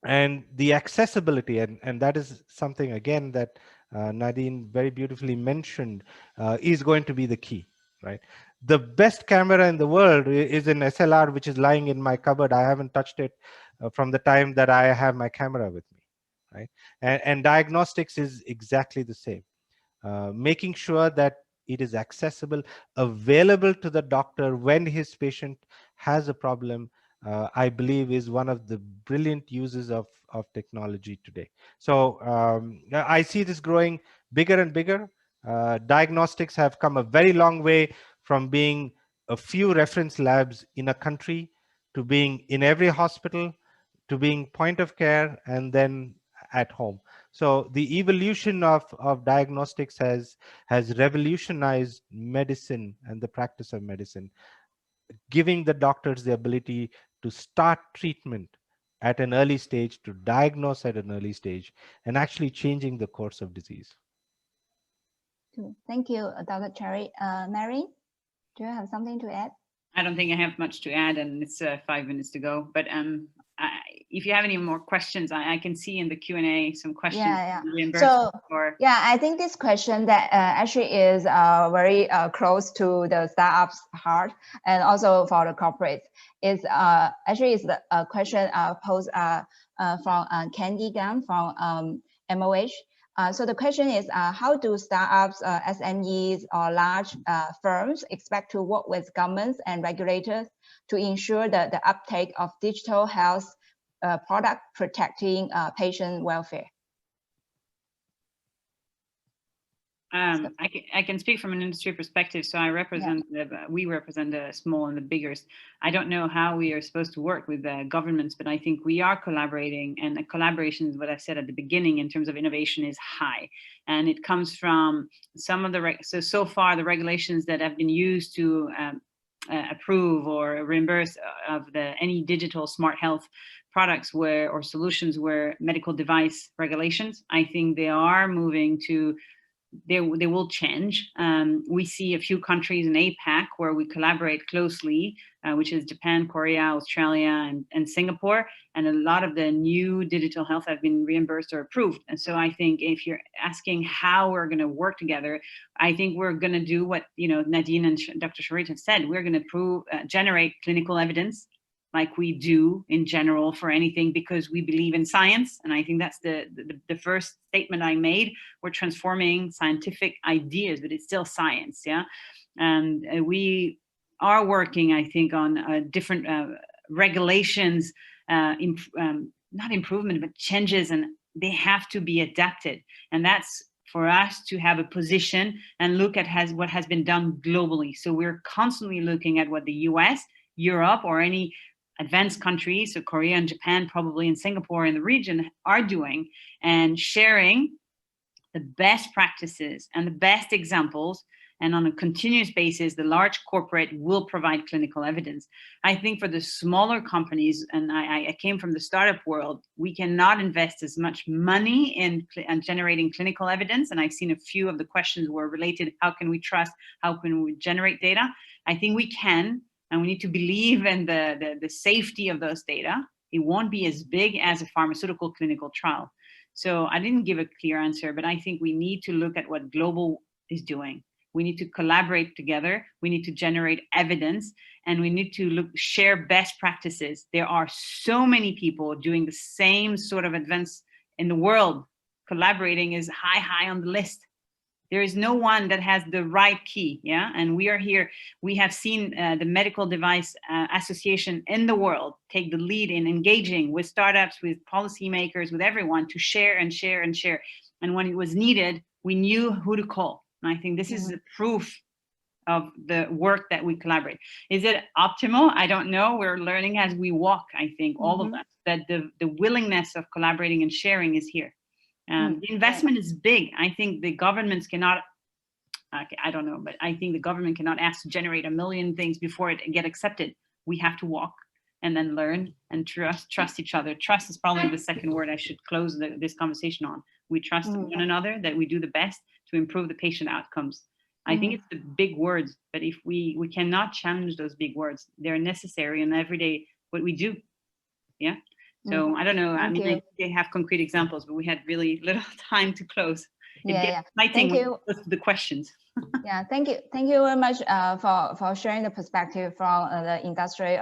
And the accessibility, and that is something again that Nadine very beautifully mentioned, is going to be the key, right? The best camera in the world is an SLR, which is lying in my cupboard. I haven't touched it from the time that I have my camera with me, right? And diagnostics is exactly the same. Making sure that it is accessible, available to the doctor when his patient has a problem, I believe is one of the brilliant uses of technology today. So I see this growing bigger and bigger. Diagnostics have come a very long way from being a few reference labs in a country to being in every hospital, to being point of care, and then at home. So the evolution of diagnostics has revolutionized medicine and the practice of medicine, giving the doctors the ability to start treatment at an early stage, to diagnose at an early stage, and actually changing the course of disease. Thank you, Dr. Cherry. Mary, do you have something to add? I don't think I have much to add, and it's 5 minutes to go. But if you have any more questions, I can see in the Q&A some questions. Yeah. So yeah, I think this question that actually is very close to the startups' heart, and also for the corporates, is actually is a question posed from Candy Gunn from MOH. So the question is, how do startups, SMEs, or large firms expect to work with governments and regulators to ensure the uptake of digital health product protecting patient welfare? I can speak from an industry perspective. So I represent, we represent the small and the biggers. I don't know how we are supposed to work with the governments, but I think we are collaborating, and the collaboration is what I said at the beginning in terms of innovation is high. And it comes from some of the, so far the regulations that have been used to approve or reimburse of any digital smart health products or solutions were medical device regulations. I think they are moving to, they will change. We see a few countries in APAC where we collaborate closely, which is Japan, Korea, Australia, and Singapore. And a lot of the new digital health have been reimbursed or approved. And so I think if you're asking how we're going to work together, I think we're going to do what Nadine and Dr. Charit have said. We're going to generate clinical evidence, like we do in general for anything, because we believe in science. And I think that's the first statement I made. We're transforming scientific ideas, but it's still science, yeah? And we are working, I think, on different regulations, not improvement, but changes, and they have to be adapted. And that's for us to have a position and look at what has been done globally. So we're constantly looking at what the US, Europe, or any advanced countries, so Korea and Japan, probably in Singapore in the region, are doing, and sharing the best practices and the best examples. And on a continuous basis, the large corporate will provide clinical evidence. I think for the smaller companies, and I came from the startup world, we cannot invest as much money in generating clinical evidence. And I've seen a few of the questions were related, how can we trust, how can we generate data? I think we can. And we need to believe in the safety of those data. It won't be as big as a pharmaceutical clinical trial. So I didn't give a clear answer, but I think we need to look at what global is doing. We need to collaborate together. We need to generate evidence, and we need to share best practices. There are so many people doing the same sort of advance in the world. Collaborating is high on the list. There is no one that has the right key, yeah? And we are here. We have seen the Medical Device Association in the world take the lead in engaging with startups, with policymakers, with everyone to share and share and share. And when it was needed, we knew who to call. And I think this is the proof of the work that we collaborate. Is it optimal? I don't know. We're learning as we walk, I think, all of us, that the willingness of collaborating and sharing is here. The investment is big. I think the governments cannot, I don't know, but I think the government cannot ask to generate 1 million things before it get accepted. We have to walk and then learn and trust each other. Trust is probably the second word I should close this conversation on. We trust one another, that we do the best to improve the patient outcomes. I think it's the big words, but if we cannot challenge those big words, they're necessary in everyday what we do. Yeah. So I don't know. I mean, they have concrete examples, but we had really little time to close. It gets exciting when it goes to the questions. Yeah, thank you. Thank you very much for sharing the perspective from the Industry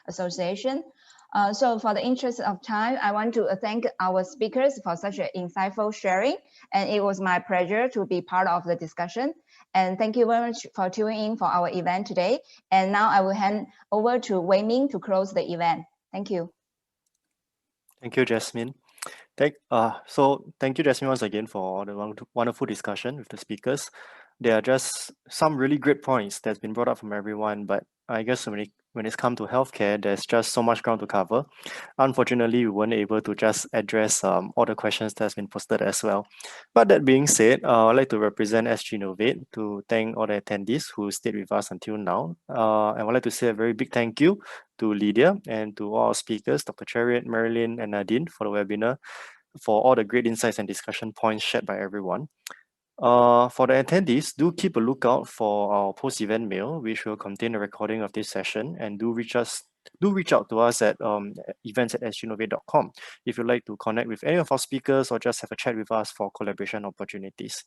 Association. So for the interest of time, I want to thank our speakers for such an insightful sharing. And it was my pleasure to be part of the discussion. And thank you very much for tuning in for our event today. And now I will hand over to Wei Ming to close the event. Thank you. Thank you, Jasmine. So thank you, Jasmine, once again for the wonderful discussion with the speakers. there are just some really great points that's been brought up from everyone, but I guess when it's come to healthcare, there's just so much ground to cover. Unfortunately, we weren't able to just address all the questions that's been posted as well. But that being said, I'd like to represent SGInnovate to thank all the attendees who stayed with us until now. And I would like to say a very big thank you to Lydia and to all our speakers, Dr. Chariot, Marilyn, and Nadine for the webinar, for all the great insights and discussion points shared by everyone. For the attendees, do keep a lookout for our post-event mail, which will contain a recording of this session, and do reach out to us at events@sginnovate.com if you'd like to connect with any of our speakers or just have a chat with us for collaboration opportunities.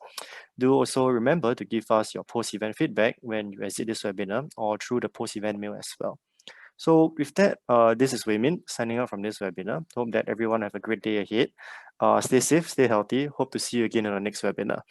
Do also remember to give us your post-event feedback when you exit this webinar or through the post-event mail as well. So with that, this is Wei Min signing out from this webinar. Hope that everyone have a great day ahead. Stay safe, stay healthy. Hope to see you again in our next webinar.